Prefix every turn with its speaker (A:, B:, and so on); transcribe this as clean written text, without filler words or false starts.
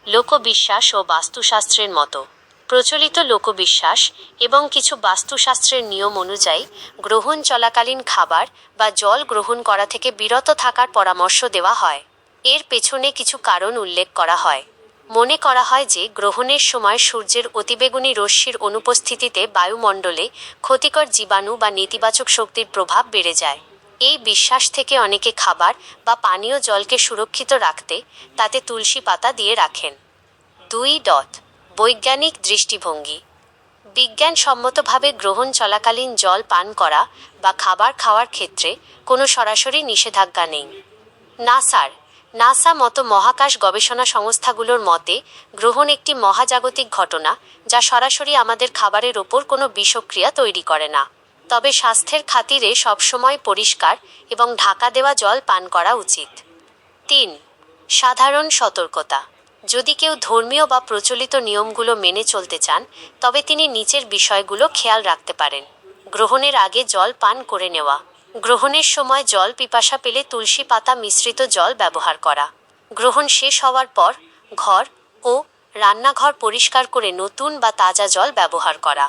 A: লোকবিশ্বাস ও বাস্তুশাস্ত্রের মতো প্রচলিত লোকবিশ্বাস এবং কিছু বাস্তুশাস্ত্রের নিয়ম অনুযায়ী গ্রহণ চলাকালীন খাবার বা জল গ্রহণ করা থেকে বিরত থাকার পরামর্শ দেওয়া হয়। এর পেছনে কিছু কারণ উল্লেখ করা হয়। মনে করা হয় যে গ্রহণের সময় সূর্যের অতিবেগুনি রশ্মির অনুপস্থিতিতে বায়ুমণ্ডলে ক্ষতিকর জীবাণু বা নেতিবাচক শক্তির প্রভাব বেড়ে যায়। এই বিশ্বাস থেকে অনেকে খাবার বা পানীয় জলকে সুরক্ষিত রাখতে তাতে তুলসী পাতা দিয়ে রাখেন। 2. বৈজ্ঞানিক দৃষ্টিভঙ্গি। বিজ্ঞানসম্মতভাবে গ্রহণ চলাকালীন জল পান করা বা খাবার খাওয়ার ক্ষেত্রে কোনো সরাসরি নিষেধাজ্ঞা নেই। নাসা মতো মহাকাশ গবেষণা সংস্থাগুলোর মতে গ্রহণ একটি মহাজাগতিক ঘটনা যা সরাসরি আমাদের খাবারের ওপর কোনো বিষক্রিয়া তৈরি করে না। তবে স্বাস্থ্যের খাতিরে সবসময় পরিষ্কার এবং ঢাকা দেওয়া জল পান করা উচিত। 3. সাধারণ সতর্কতা। যদি কেউ ধর্মীয় বা প্রচলিত নিয়মগুলো মেনে চলতে চান তবে তিনি নিচের বিষয়গুলো খেয়াল রাখতে পারেন। গ্রহণের আগে জল পান করে নেওয়া। গ্রহণের সময় জল পিপাসা পেলে তুলসী পাতা মিশ্রিত জল ব্যবহার করা। গ্রহণ শেষ হওয়ার পর ঘর ও রান্নাঘর পরিষ্কার করে নতুন বা তাজা জল ব্যবহার করা।